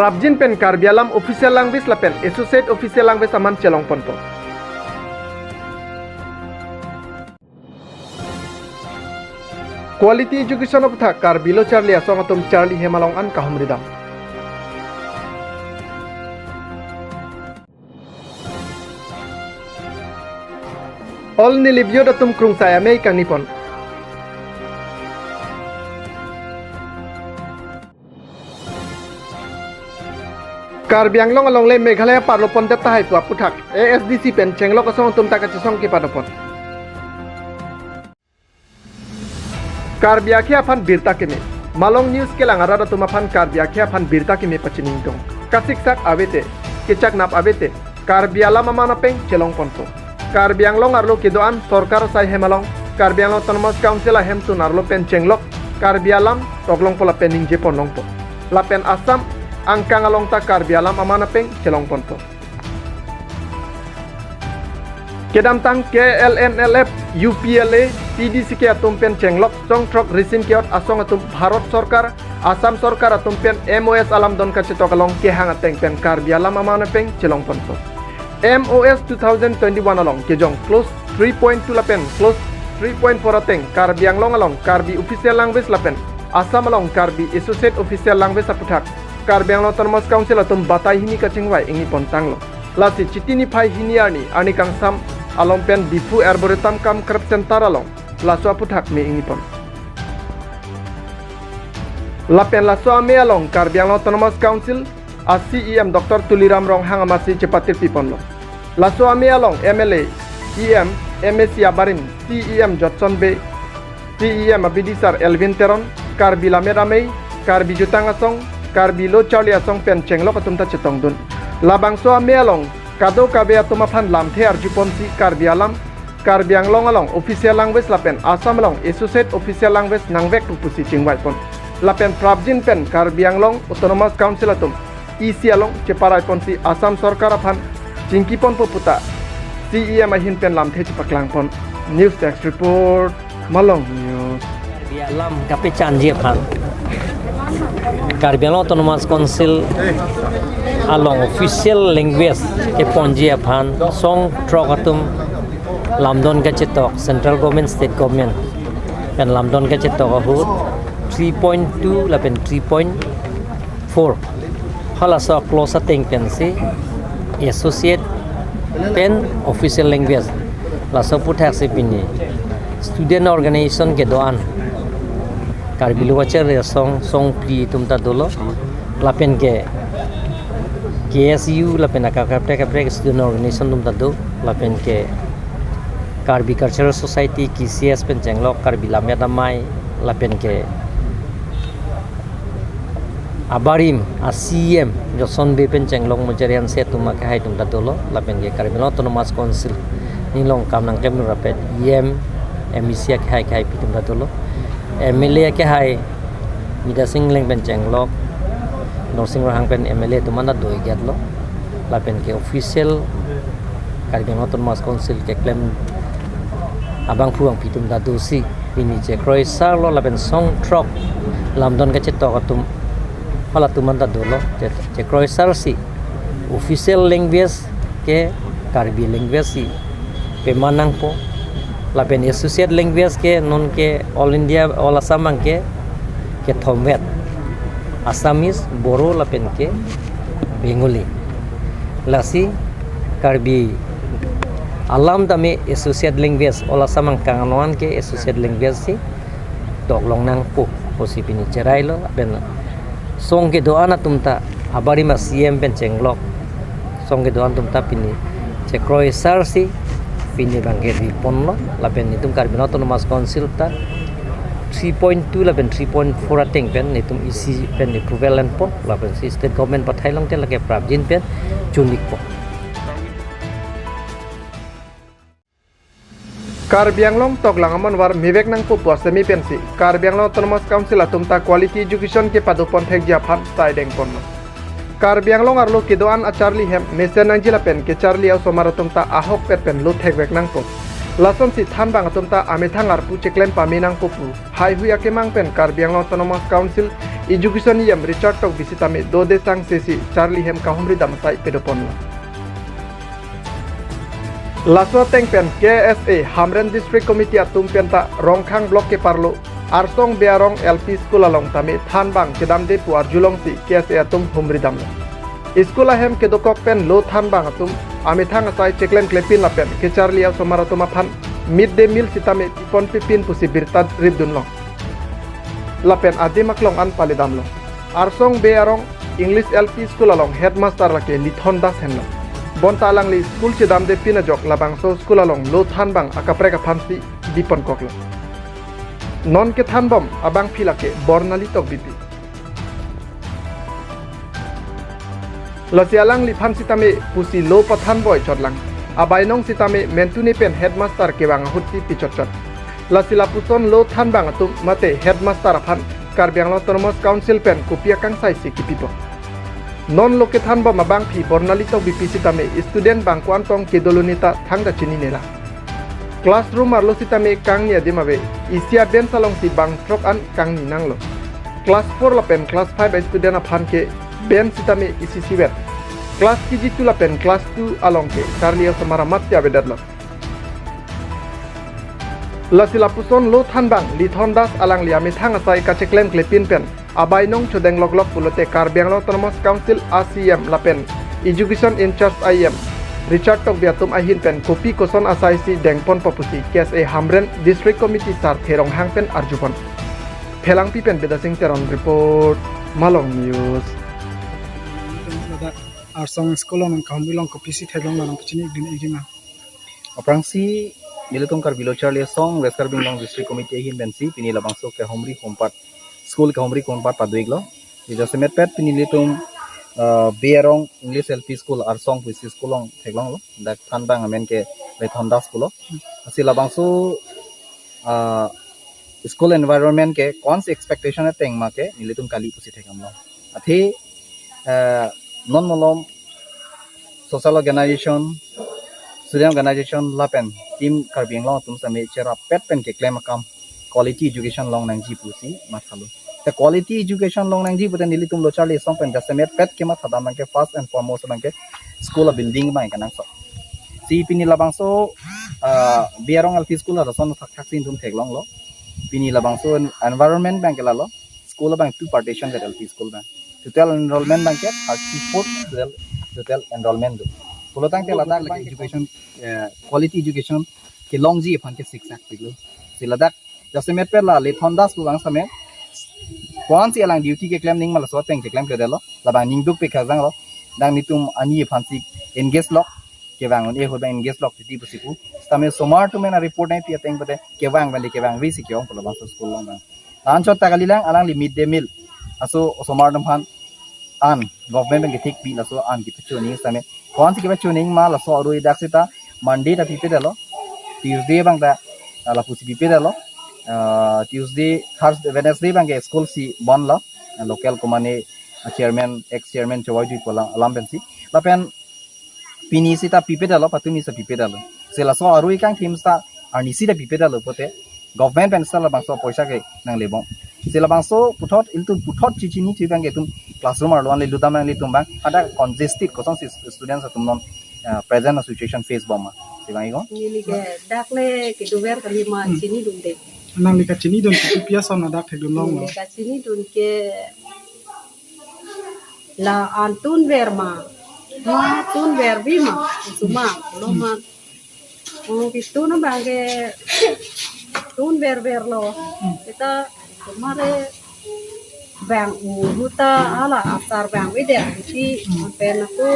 Prabjin pen Karbialam official language la pen associate official language aman chelong ponpo. Quality education of thak Karbilo Charlie asong atum Charlie Hemalong an kahumridam. All ni libyo datum krung saya mei kang nipon. Karbi Anglong along le Meghalaya parlopon data hai tua puthak ASDC pen chenglok asong tum taka chisong ki padopon. Karbi akhia phan birta keme Malong news ke langara da tumaphan Karbi akhia phan birta keme pachining dong. Kasik sak abete kecak nap abete Karbi alam amana peng chelong ponpo. Karbi Anglong arlo kidoan sorkar sai hemalong Karbi Anglong autonomous council ahem tu narlo pen chenglok Karbi alam toglong pola pening je ponlong po. Lapen Assam angkang along ta Karbi alam amana peng chelong ponpo. Kedam tang KLNLF UPLA TDC ke atum pen chenglok song trok risin kiot asong atum Bharat Sarkar Assam Sarkar atum pen MOS alam don kacetok along ke hang ateng pen Karbi alam amana peng chelong ponpo. MOS 2021 along kejong close 3.2 lapen close 3.4 ateng Karbi Anglong along Karbi official language lapen Assam along Karbi associate official language aputhak Karbi Anglong autonomous council atum batai hini kachingwai ingi pontanglo lasi chitini phai hiniarni ani kang sam along pen Difu Arboretum kam kerap center along laso aputhak me ingi pon lapen laso ame along Karbi Anglong autonomous council CEM Dr. Tuliram Rong hangamasi cepatir pipon lo laso ame along MLA EM MSC Abarin CEM Johnson Bay CEM Abidisar Elvin Teron Karbi Lameramei Karbi Jutang Asong Karbi Lo Charlie Asong pen chenglok atumta chetong dun labang so ame along kado kabe atumaphan lamthe arjuponsi Karbi alam Karbi Anglong along official language lapen Assam along associate official language nangvek tupusi chingwai pon lapen Prabjin pen Karbi Anglong autonomous council atum EC along ceparai ponsi Assam Sarkar aphan Jingki pon puputa CEM ahin pen lamthe chipaklang pon news text report Malong news Karbi alam kape chanji aphan Karbi Anglong autonomous council along official language ke ponji aphan song trok atum lamdon ka chetok central government state government pen lamdon ka chetok ahu 3.2 lapen 3.4 hala so close ateng pen si associate pen official language la so puthak se pini student organization ke doan Karbi luwacher song pli tumta dolo lapen ke KSU lapen kapre student organization tumta do lapen ke Karbi cultural society KCS pen chenglok Karbi lamya damai lapen ke Abarim CEM Johnson Bay pen chenglok mujarian se tuma ke hai tumta dolo lapen ke Karbi autonomous council nilong kam nang kem rapet EM MEC ke hai tumta dolo MLA ke hai Mida Singh leng pen chenglok Norsing Rahang pen MLA tumanda doi get lo lapen ke official Karbi autonomous council ke claim abang puang pitum da dosi ini je kroi sar lo lapen song trok lamdon ke cetok atum hala tumanda dolo je kroi sar si official language ke Karbi language si pe manang po lapen associate language ke non ke all India all Assam ke thomwet Assamese Boro lapen ke Bengali lasi Karbi alam dame associate language all Assam kanganuan ke associate language si doglong nang po posipini cerai lo ben song ke doana tumta abari ma CM pen chenglok song ke doan tumta pini chekroi sar si pini bangge di pon lo lapen nitum Karbi autonomous council ta 3.2 lapen 3.4 ateng pen nitum EC pen equivalent po lapen si state government pathai long te lage Prabjin pen chunik po Karbi Anglong toglang amon war mibek nang pupua semi pensi Karbi Anglong autonomous council atumta quality education ke padupon thek japhan sai deng pon Karbi Anglong arlo kidoan a Charlie hem mesen nang jila pen ke Charlie au somaratumta ahok pen lu thek bek nang po lason si than bang atumta ame thang arpu cheklem paminang pupu hai huya ke mang pen Karbi Anglong autonomous council Education yam Richard tok bisitame dode sang sesi Charlie hem kahumri damasai pedopon lo. Laswa tengpen KSA Hamren District Committee atum penta Rongkhang Block ke Parlo Arsong Bearong LP School along tame Thanbang kedam de puar julong si KSA atum humri dam lo. School ahem ke dokok pen lo Thanbang atum amithang asai ceklen klepin lapen ke Charlie au somaratoma phan midday meal sitame pipon pipin pusi birtad ribdun long. Lapen adimak long an palidam lo. Arsong Bearong English LP School along headmaster lake Lithon Das hen lo. Bonta alang li school chidam de pinajok labang so school along lo Thanbang akapreka phansi dipon koklo. Non ke Thanbom abang philake bornali tok bipi. Lasialang li phan sitame pusi lo pathan boy chotlang. Abainong sitame mentuni pen headmaster kewang hutti pichot. Lasila puson lo Thanbang atum mate headmaster aphan Karbiang Autonomous Council pen kupia kang sai si kipipo. Non loke Thanbom abang phi bornali tok bipi sitame student bang kwantong kedolunita thangda chini nela. Classroom arlo sitame kang nia dimabe isia ben salong si bang trok an kang ni nanglo. Class 4 la pen class 5 student aphan ke ben sitame isi siwet. Class KG tu la pen class 2 along ke Charlie samara matya bedadlo. La silapuson lo Thanbang Lithon Das alang liame thang asai kacheklem klepin pen abainong chodeng loglok pulote Karbiang Autonomous Council ACM la pen Education in Charge IM Richard tok biatum ahin pen kopi koson asai si dengpon popusi KSA Hamren District Committee sar therong hang pen arjupon. Phelang pi pen bedasing teron report Malong News. Arsong sekolah mengkaum bilang kopisi thedong manang pecini din igina. Aprangsi nilitung kar bilo Charlie song West Karbin Long District Committee hin bensi pini labang so ke homri kompat school ke homri kompat paduiglo ida semet pet pini nilitung Bearong English LP School Arsong puisi sekolong theglong lo dak Thanbang amen ke Lithon Das school asi labang so school environment ke cons expectation teng ma ke nilitung kali pusi thegam lo athi non molom social organization student organization lapen team Karbiang Long tum same chera pet pen ke claim akam quality education long nang ji pusi mathalu the quality education long nang ji putan nilitum lo Charlie song pen dasame pet ke mathada mang ke first and foremost mang ke school building mang kanang so si pini labang so Bearong LP school la son thak sin tum theglong lo pini labang so environment bank ke la lo school bank two partition ke LP school bank total enrollment bank ke 34 total enrollment do Pulotang ke ladak like education quality education ke longji phan ke 6 act piglo si ladak jasemet pe la Lithon Das bu bang same kwan si alang duty ke claim ning mal so teng ke claim ke delo labang ning duk pe khazang lo dang nitum ani phan si engage lock ke bang on e ho bang engage lock ti pusiku tame somar to mena report nai ti teng pate ke bang bali ke bang vi si ke ong polo bang school long bang an chot tagalilang alang li midday meal aso somar dam phan an government ke thik pi la so an ki pecho ni same kwan si ke pecho ning ma la so roi dak sita Monday ta pipe delo Tuesday bang da la pusi pipe delo Tuesday Thursday Wednesday bang ke school si bon la local komane chairman ex chairman chawai ju pola alam bensi la pen pini sita pipe delo patumi sa pipe delo se la so roi kang thim sta ani sita pipe delo pote government pen sa la bang so poisa ke nang lebong se la bang so puthot iltum puthot chichini thi bang ke tum classroom ar lon le ludam le tumbang ada congested kosong students atum non present situation face bomb se bang igo ini ke dakle ke duwer kali ma sini dunde Nang lika cini don pia son adak thedong long lo. ke sini dun ke la antun ver ma tun ver bi ma suma lo ma itu na bangke tun ver lo kita kemare bang huta ala asar bang ide si pen aku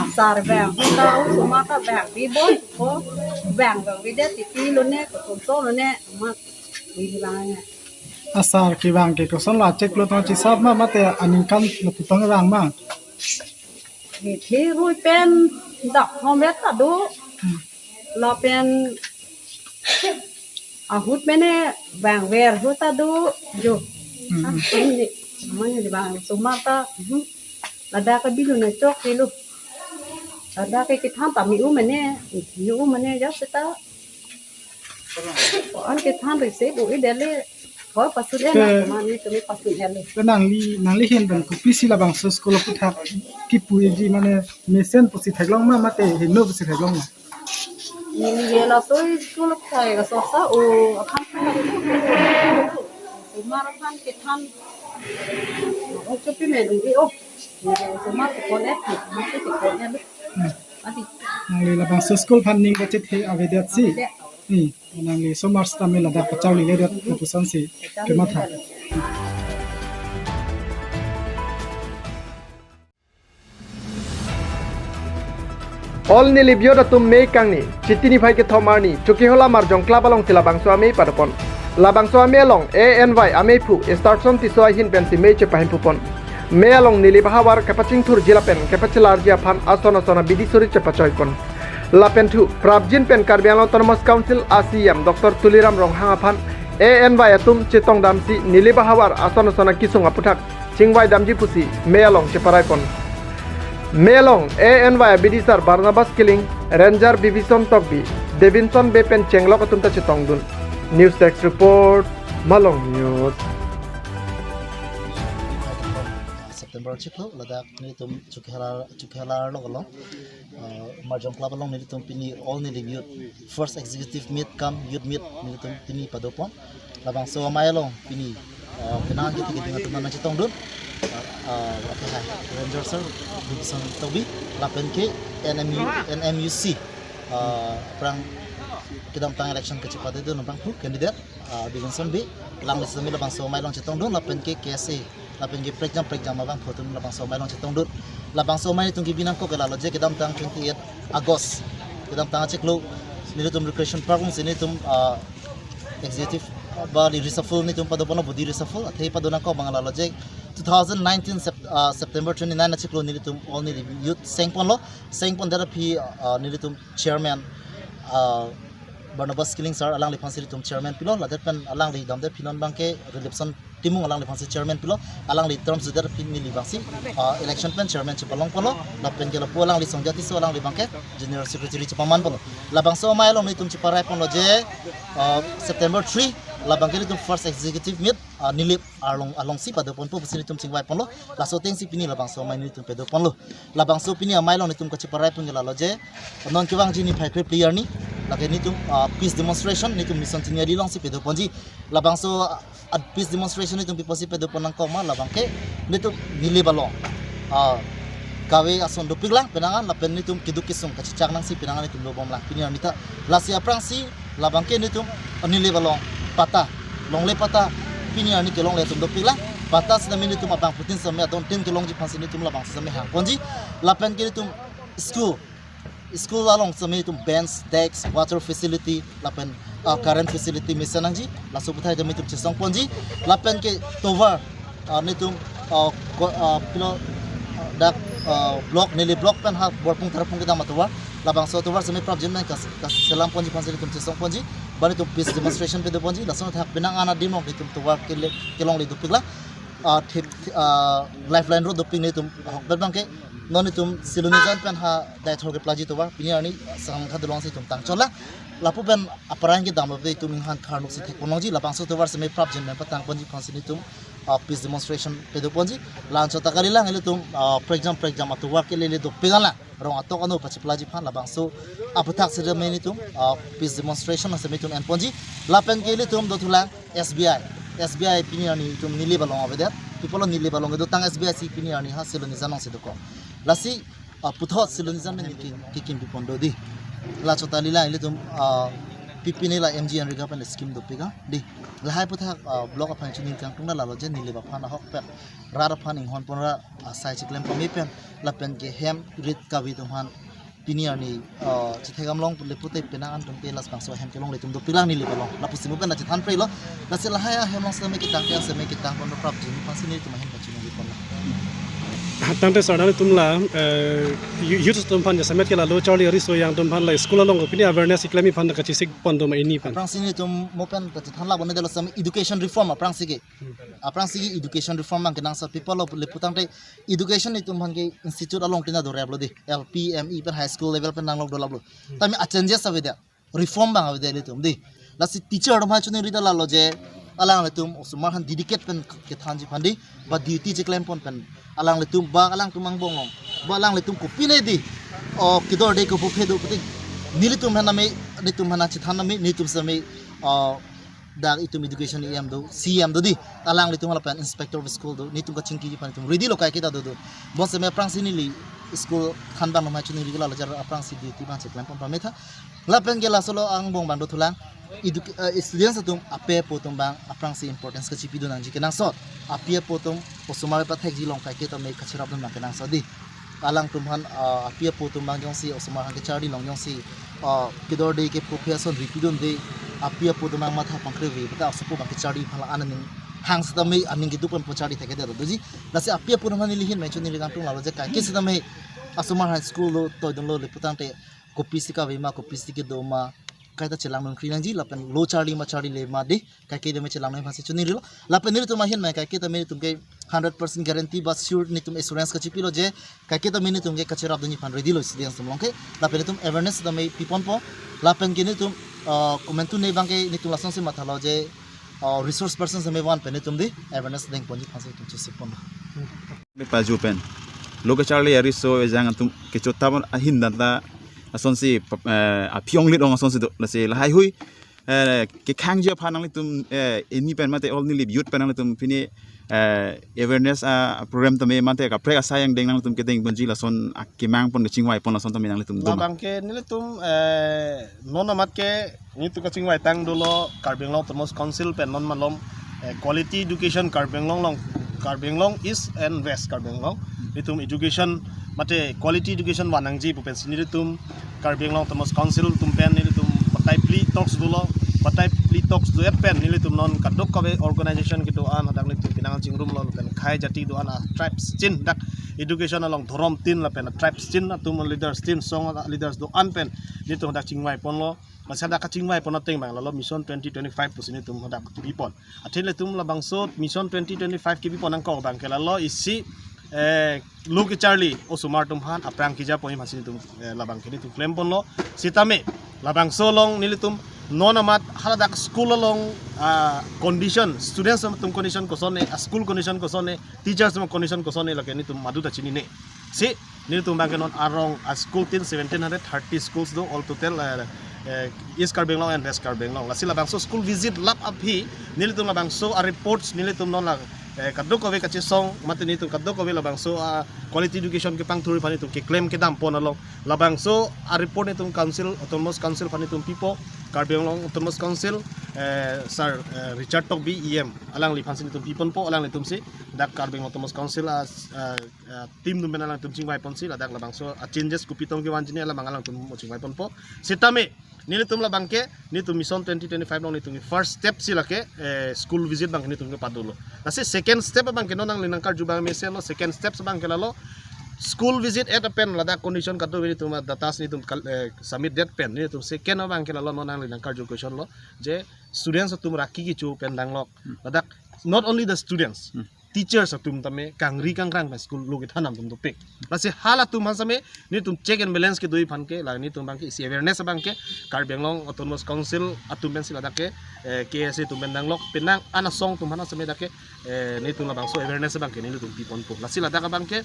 asar bang huta semua ka bang bi boy ko bang ide ti lo ne ko so lo ne ma bi bang Asar ki bang ke koson la cek lo to ci sab ma mate anin kan lo pitong bang ma. thì rồi pen đọc không biết cả đủ là pen hút bên này vàng về hút ta đủ rồi mà như vàng số mà ta là đa cái bil này chốt đi luôn là đa cái tham tạm miu mình nè miu mình nè rất sẽ ta ăn cái tham được xếp bụi để lên Kau pasut ya nak mana ni kami pasut ya le. ke nang li hen ben ku PC la bang so school pu thak ki pu ji mane mesen pu si thaglong ma mate hen no pu si thaglong ma Ini dia lah tu sekolah saya kesosa akan semua akan kita Oke menu ini semua konek masih konek adi nang li la bang so school funding ba che the avedat si ni nang li so mars ta me la da pa chaw li le dat pu san si ke ma tha All ni libyo da tum mei kang ni chitini phai ke thomar ni chuki hola mar jongkla balong tila bangso amei padapon la bangso ame long ANY amei phu startson ti soai hin pen si mei che pahin pupon me along nili bahawar kapaching thur jila pen kapachilar jia phan asona bidisuri che pachoy kon la pen thu prabjin pen karbiang autonomous council ACM Dr. Tuliram rong hanga phan ANY atum chitong damsi nili bahawar asona kisung aputhak chingwai damji pusi me along che parai kon Melong ANY Bidisar Barnabas Killing Ranger Bivison Tokbi Devinson Bepen Chenglok Atunta Chitongdun News Text Report Malong News September chiklo ladak ni tum chukhelar logalo marjong club along ni tum pini all ni youth first executive meet come youth meet ni tum pini padopon labang so mailong pini kenang gitu dengan teman chitongdun Ranger Sir Bibison Tobi lapen ke NMUC perang kita tang election kecepatan itu numpang pu kandidat Bibison B lang lesa mi labang somai long cetong dun lapen ke KSA lapen ke pregnant abang foto labang somai long cetong dun labang somai itu binang ko kala loje kita tang 28 Agos kita tang cek lo ni tum recreation park sini tum executive bali reshuffle ni tum padopono budi reshuffle athei padona ko bangala loje 2019 September 29 na chiklo nilitum all ni youth sengpon dara phi nilitum chairman Barnabas Killing sir alang lipang silitum chairman pilo ladat pen alang li damde pinon bangke relepson timung alang lipang si chairman pilo alang li terms dara pin ni libangsi election pen chairman chipalong polo lapen gela pu alang li songjati so alang li bangke general secretary chipaman polo labang so mai long nitum chiparai pon loje September 3 labang kili tum first executive meet nilip along si pada pon pu sini tum singwai pon lo la so teng si pini labang so mai ni tum pedo pon lo labang so pini amai long nitum kachi parai pun gela loje non kiwang jini phai player ni lagi ni tum peace demonstration ni tum mission tinia long si pedo ponji labang so peace demonstration ni tum pipo si pedo pon ko ma labang ke ni tum nili balong kawe ason doping lang penangan lapen ni tum kiduk kisung kachi chak nang si penangan ni tum lobom lang pini nita la si aprang si labang ke ni tum nili balong patah long le patah pini ani ke long le tum doping lang patah sedang ni tum abang putin sampai atau 10 kilong jipan sini tum labang sampai hang ponji lapen ke ni tum school along sampai tum bench decks water facility lapen current facility misalnya ji langsung putai demi tum cisong ponji lapen ke tower ni tum pilo dak blok nili blok pen ha borpung terpung kita matuwa labang so tower sampai prab jemna kas selam ponji pansel tum cisong ponji bani tum peace demonstration pe ponji langsung thak benang ana dimong tum tower kelong li dupik la lifeline road dupik ni tum berbang ke non tum silunizan pen ha dai thor ke plaji tower pinya ni sang khadlong si tum tang chola lapu pen aparang ke dam be tum han kharnuk si thek ponongji labang so tower sampai prab jemna patang ponji pansel tum peace demonstration pedo ponji lan chota kalila ngile tum pregnant atu work le do pigala rong atok anu pachi plaji phan labang so aputak ceremony tum peace demonstration na semitum en ponji lapen kele tum do thula SBI pini ani tum nili balong abedat people nili balong do tang SBI si pini ani ha siloni janong se do ko lasi puthot siloni jan men kikim pi pondo di la chota lila ile tum pipini la MG and riga pen scheme do piga di lahai puthak block of functioning kang tungna lalo je nili ba phana hok pen rar phan ing hon ponra sai chiklem pami pen la pen ke hem rit kawi tum han pini ani chithegam long lepute penangan tum pe las bangso hem kelong le tum do pilang nili balong la pusimu pen la chithan pre lo la se lahai hem long se me kitang ke se me kitang kon prap jin pasini tum hem pachini li kon tante sarana tumla youth tumpan jasamet kala lo charlie riso yang tumpan la school along opini awareness iklami pan ka chisik pondom ini pan aprang sini tum mopen ka chithan la bonne delo sam education reform aprang sigi education reform mang kenang sa people of leputang te education ni tum hange institute along tina do reblo di LPME per high school level pen nang log do lablo tami changes aveda reform bang aveda le tum di la si teacher ma chuni rida la lo je alang le tum osumar han dedicate pen ke than ji phandi ba duty je claim pon pen alang le tum ba alang tumang bongong ba alang le tum ko pile di o kidor de ko phedu pati nili tum hana me ni tum hana chi than me ni tum sa me dak itum education em do cm do di alang le tum hala pen inspector of school do ni tum ka chingki ji pan tum ready lo kai kita do bon se me prang sini li school khan ban ma chuni ri la jar aprang si duty ban che claim pon pa me tha la pen ge la solo ang bong ban do thulang students atum ape potom bang aprang si importance ka chipi do nang ji kenang sot apie potom osumar pa thek ji long kai ke to me kachirap dum na kenang so di alang tumhan apie potom bang yong si osumar han ke chardi long yong si kidor de ke profession ripidon de apie potom bang matha pangkre we bata sapo bang ke chardi phala ananing hang sa me aning gitu pon pochari theke de do ji lase apie potom han lihin me chuni ri gang tung la je kai ke sa me asumar high school lo to don lo le putang te kopi sika we ma kopi sike do ma kai ta chelang nong krinang ji lapen lo charli ma charli le ma de kai ke de me chelang nai phase chuni ri lo lapen ni to ma hin mai kai ke ta me tum ke 100% guarantee ba sure ni tum assurance ka chipilo je kai ke ta me ni tum ke kachirap dani phan ready lo students tum long ke lapen tum awareness da me pipon po lapen ke ni tum comment tu nei bang ke ni tum lason se matha lo je resource person se me wan pe ni tum di awareness deng pon ji phase tum chi sipon me pa ju pen lo ke charli ari so jang tum ke chota bon ahin data ason si a pyong lit ong ason si la se la hai hui ke khang je phanang li tum any pen mate all ni li youth penang li tum fini awareness program to me mate ka pre asayang deng nang tum ke deng bonji la son akimang pon ke chingwai pon la son to me nang li tum la bangke nile tum non amat ke ni tu ka chingwai tang dolo Karbeng Long Autonomous Council pen non malom quality education Karbeng Long East and West Karbeng Long nitum education mate quality education wanang ji pupen sini tum Karbeng Long Autonomous Council tum pen ni tum patai pli talks dolo patai pli talks do pen ni tum non kadok ka organization gitu an hadang ni pinangan chingrum lo pen khai jati do an tribes chin dak education along thorom tin la pen tribes chin tum leaders tin song leaders do an pen ni tum dak chingwai pon lo masada ka chingwai pon teng bang lo mission 2025 pusini tum dak pipon athile tum la bangso mission 2025 ki pipon ang ko bang kala lo isi Luki Charlie osumar tum han aprang kija poi masih tum labang kini tum claim pon lo sitame labang solong nilitum non amat haladak school long condition students tum condition ko sone school condition ko sone teachers tum condition ko sone lake ni tum maduta chini ne si nilitum bang non arong school tin 1730 schools do all total East Karbeng Long and West Karbeng Long lasi labang so school visit lap up hi nilitum labang so reports nilitum non la kadok ko we ka song mate ni tum kadok ko we labang so quality education ke pang thuri pani tum ke claim ke dam pon along labang so report ni tum council autonomous council pani tum pipo Karbeng Long Autonomous Council sir Richard Tok BEM alang li phansin tum pipon po alang li tum si dak Karbeng Long Autonomous Council team tum benalang tum chingwai pon si ladak labang so changes ku pitong ke wanjini ala mangalang tum chingwai pon po sitame nili tum la bangke ni tum mission 2025 long ni tum first step sila ke school visit bang ni tum ke padulo nasi second step bang ke nonang linang kar jubang meselo second step bang ke lalo school visit at a pen lada condition kato ni tum datas ni tum submit that pen ni tum second bang ke lalo nonang linang kar question lo je students tum raki ki chu pen dang lok ladak not only the students teachers atum tame kangri kangrang ba school logit hanam tum topik lase hala tum hasame ni tum check and balance ke doi phanke la ni tum bangke isi awareness bangke Karbeng Long Autonomous Council atum ben sila dake KSA tum bendang lok penang ana song tum hana same dake ni tum bang so awareness bangke ni tum pipon po la sila daka bangke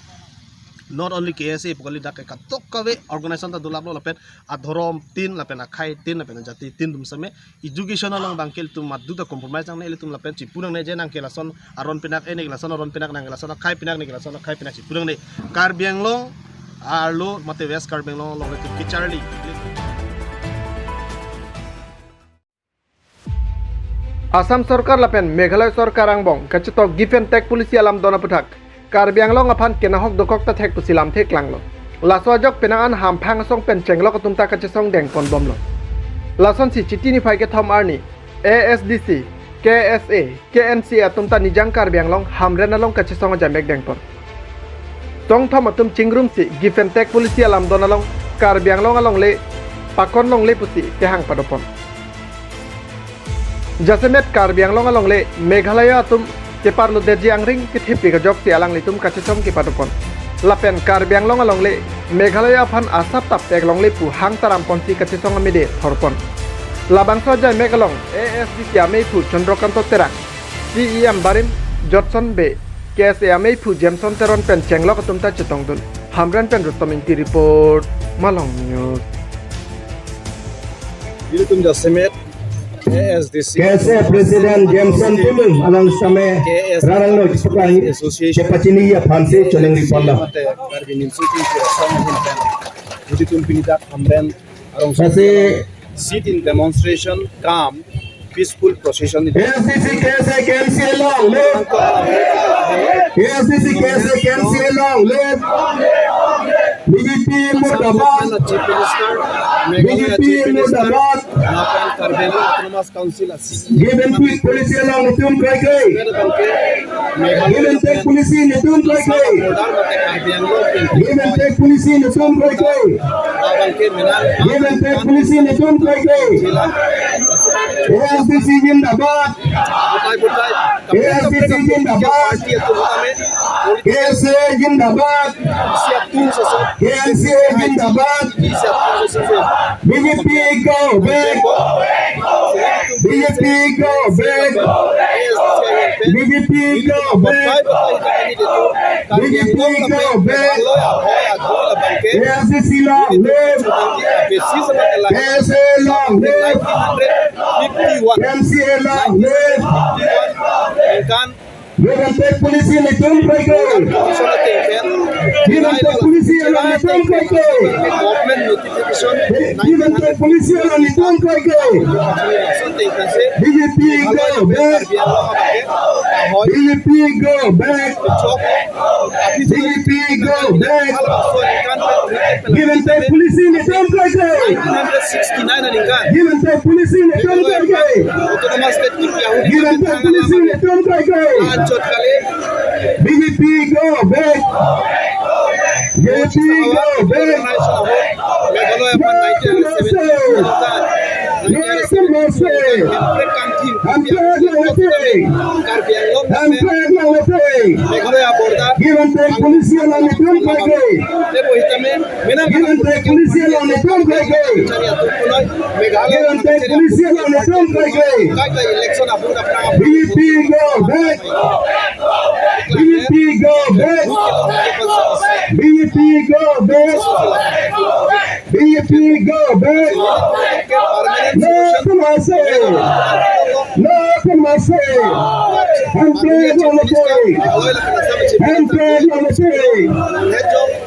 not only KSA pokali dake katok kawe organization ta dulap lo lapen adhorom tin lapen akhai tin lapen jati tin tum same education long bangkel tum madu ta compromise nang ne tum lapen chipurang ne je nang kelason aron pinak ene kelason aron pinak nang kelason khai pinak ne kelason khai pinak chipurang ne Karbeng Long arlo mate West Karbeng Long lo tum ki Charlie Assam Sarkar lapen Meghalaya Sarkar angbong kachitok given tech polisi alam dona puthak Karbeng Long aphan kenahok dokok ta thek pusilam thek langlo lasojok penangan hamphang song pen chenglok tumta kachesong deng pon bomlo lason si chitini phai ke thom arni ASDC KSA KNC atumta nijang Karbeng Long hamrena long kachesong jamek deng pon tong thom atum chingrum si given tech polisi alam dona long Karbeng Long along le pakon long le pusi ke hang padopon Jasemet Karbeng Long along le Meghalaya atum ke parlo derji angring ke thipi ka jok si alang litum kachechom ke padopon lapen Karbeng Long along le Meghalaya phan asap tap tek long le pu hang taram ponsi kachesong amide thorpon Labang Sojai Megalong ASDC Ameifu Chandrokanto Terak CEM Barim Johnson B KSA Ameifu Jameson Teron Pen Chenglok Tumta Chetongdul Hamran Pen Rustaminti Report Malong News Yilitum Jasemet ASDC KSA President Jameson Tulung alang same rarang lo sepakai cepacini ya panse choneng di panda Karbinin Suti Kirasong Hinten Yilitum Pinidak Hamren Arong Sase sit in demonstration, calm, peaceful procession. KSDC KSA KMC long live KSDC KSA KMC long live BJP Murdabad BJP Murdabad Given peace policy along the tomb kai kai Given take policy in the tomb kai kai Given take policy in the tomb kai kai Given take policy in the tomb kai kai ASDC Jindabad ASDC Jindabad KSA Jindabad KSA Jindabad BJP go back BJP go back BJP go back BJP go back ASDC long live KSA long live MCA long live Given take police in the tomb kai kai Given take police in the tomb kai kai Given take police in the tomb kai kai BJP go back BJP go back BJP go back Given take police in the tomb kai kai Given take police in the tomb kai kai Given take police in the tomb kai kai BJP go back BJP go back Given take police on the tomb kai kai Given take police on the tomb kai kai Given take police on the tomb kai kai BJP go back BJP go back BJP go back BJP go back No Kumase No Kumase I'm praying on the day I'm praying on the day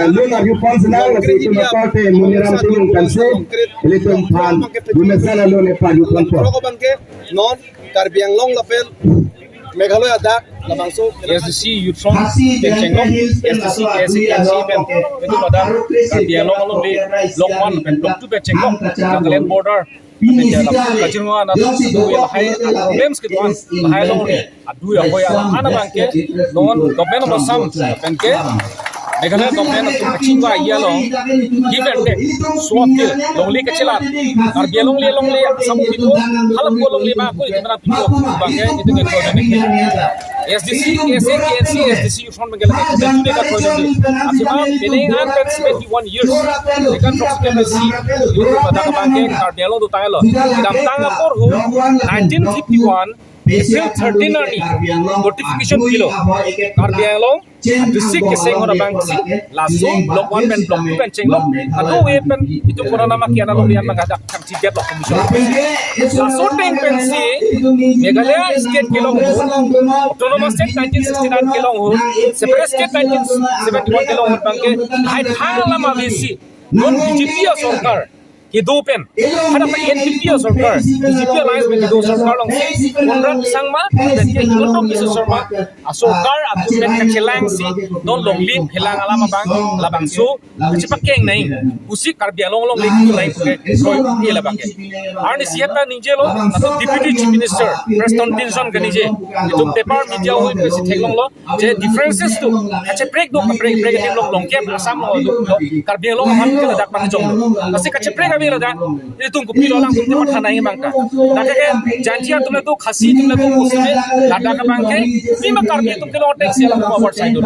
Luna Yupans now was it to the party Muniram Tung can say Little Pan Yunasana Lone Pan Yupan non Karbiang Long Lapel Meghalaya Dak Labangso SDC Yutron Chenglong SDC KSA Ben itu pada Karbiang Long Long di Long 1 dan Long 2 Chenglong Nagaland border Kacirunga na dua lahai games kita lahai long ni adu ya hoya ana bangke non government of Assam bangke Meghalaya government of Kacingwa iya long given de swapil long li kecilan Karbiang long li Assam itu halap long li ba ko itu na pito bangke itu ke ko SDC KSA KNC SDC Yutron Meghalaya itu dekat ko jadi asima bening an 71 years dekat proximity itu pada bangke Karbiang long tu tangelo dam tanga por hu 1951 April 13 ani notification kilo Karbiang long district keseng orang bangsi langsung blok 1 dan blok 2 Chenglong atau wepen itu kurang nama kiana long lian mengadak kang cidet loh komisi langsung teng pensi Meghalaya state kilong autonomous state 1969 kilong separate state 1971 kilong bangke hai thang lama bisi non BJP सरकार ये दो पेन हर apa NPP सरकार BJP alliance में दो सरकार लोग उनरा संगमा dan ये हिलोटो किस सरकार सरकार अब पेन कचेलांग सी non long lim hilang alama bang labang su cepat keng naing usi Karbiang long lagi tu naing ke soy ये labang ke arni siapa nije lo atau deputy chief minister Preston Tinson ke nije itu paper media hui ke si Chenglong lo je differences tu kace break do break tim long kem asam lo Karbiang long aman ke ladak pang jong kasi kace break bela da itu ku pilo lang tu patha nai bangka naka ke janjia tumle tu khasi tumle tu usme lada ka bangke bima karbe tum ke lotek siala ko over side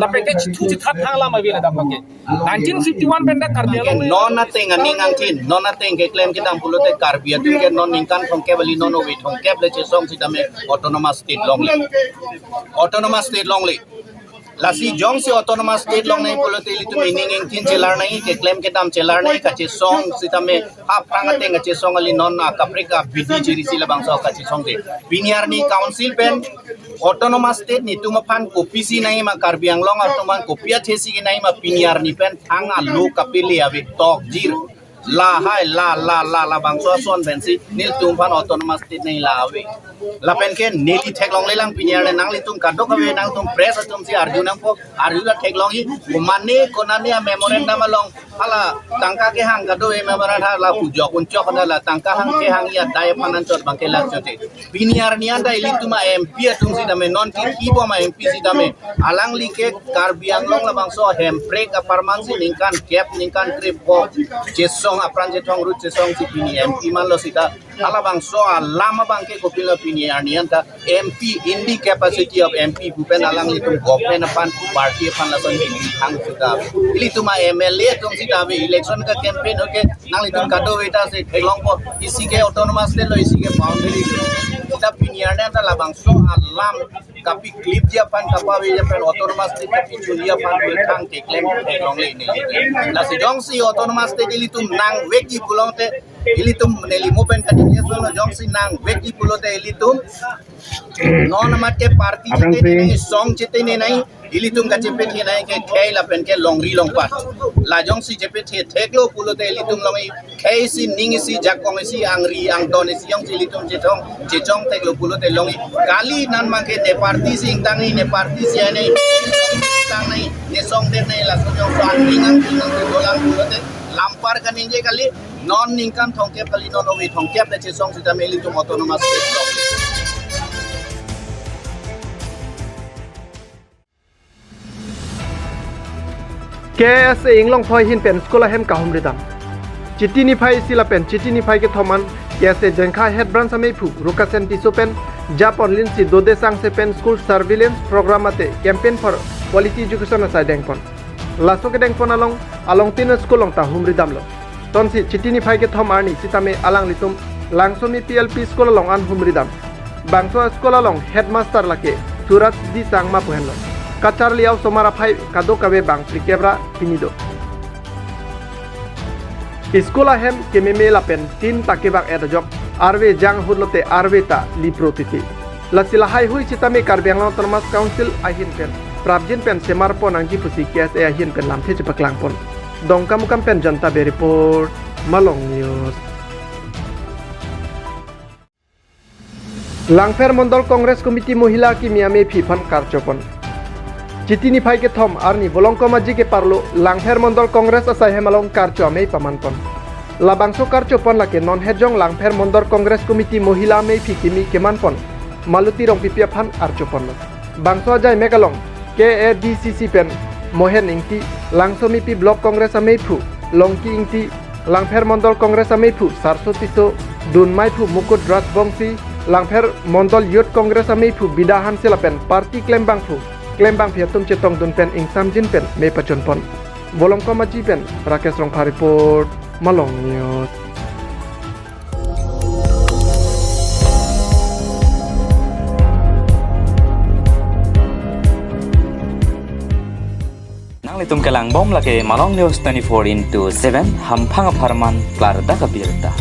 la pe ke chu chi that thang la ma bela da bangke 1951 benda karbe lo non nothing aning angkin non nothing ke claim kita pulote karbia tu ke non ningkan thongke bali non owi thongke ble che song sitame autonomous state long li lasi jong si autonomous state long nai pulote li tu meaning engkin chelar nai ke claim ke dam chelar nai ka che song sitame hap prangate nga che song ali non akaprika bidi chiri sila bangsa ka che song de biniar ni council pen autonomous state ni tuma pan kopi si nai ma karbiang long automan kopia thesi ki nai ma biniar ni pen thanga lo kapili ave tok jir la hai la bangsa son bensi nil tumpan autonomous state nei la ave la pen ke neli theklong le lang pinyar le nang li tum kadok ave nang tum press tum si arjunang ko arjuna theklong hi mane konane memorandum along ala tangka ke hang kado e memorandum la pujo kunchok la tangka hang ke hang ya dai panan chot bangke la chote pinyar ni anda ili tuma mp tum si dame non ki bo ma mp si dame alang li ke karbiang long la bangso hem break a permanency ningkan gap ningkan trip ko jesong apran je thong rut jesong si pini mp man lo sita ala bangso lama bangke ko pila pini arnianta mp indi capacity of mp bupen alang li tum government pan party pan la son ini hang sita ili tuma mla tum sita be election ka campaign oke nang li tum kado eta se thelong ko isi ke autonomous le lo isi ke boundary kita pini arnianta la bangso alam kapi clip dia pan kapawe dia pan autonomous state tapi julia pan belakang ke claim thelong le ini la si jong si autonomous state ili tum nang weki pulong te ili tum neli mopen kadinya so jong si nang weki pulote ili tum non amat ke party te song chete ne nai ili tum ka chepe the nai ke khei la pen ke longri long pat la jong si chepe the theklo pulote ili tum longi khei si ning si jakong si angri ang don si jong si ili tum chechong theklo pulote longi kali nan ma ke ne party si ingtang ni ne party si ne tang nai ne song de nai la so jong pan ning dolang pulote lampar kaninje kali non ningkan thongke kali non owi thongke le che song sita meli tum autonomous state long KSA inglong phoi hin pen skola hem ka hum ridam chiti ni phai sila pen chiti ni phai ke thoman KSA jengkha head branch amei phu rukasen tiso pen japon lin si dode sang se pen school surveillance program ate campaign for quality education asai dengpon laso ke dengpon along tin school long ta hum ridam lo ton si chiti ni phai ke thom arni sitame alang litum langsomi PLP school long an hum ridam bangso school long headmaster lake surat di sangma puhen lo Kacar liau somara phai kado kabe bang prikebra pinido. Iskola hem kememe lapen tin takebak edajok arwe jang hudlote arwe ta liprotiti. Lasilahai hui citame karbiang autonomous council ahin pen prabjin pen semar pon angji pusi KSA ahin pen lamte cepaklang pon. Dongkamukam pen janta be report Malong News. Langfer Mondol Kongres Komiti Mohila ki miame phifan karchopon. Chitini phai ke thom arni bolongko maji ke parlo langfer mondol kongres asai hemalong karcho amei pamanpon labangso karcho pon lake non hejong langfer mondol kongres komiti mohila mei phikimi kemanpon maluti rong pipia phan archopon bangso jai megalong KADCC pen mohen ingti langsomi pi block kongres amei phu longki ingti langfer mondol kongres amei phu sarsotiso dunmai phu mukut drat bongsi langfer mondol youth kongres amei phu bidahan silapen party klembang phu Klembang piatum cetong dun pen ing samjin pen me pachon pon bolong ko maji pen Rakesh Rongpha report Malong News. Nang litum kelang bom lake Malong News 24/7 ham phanga pharman klar da kabirta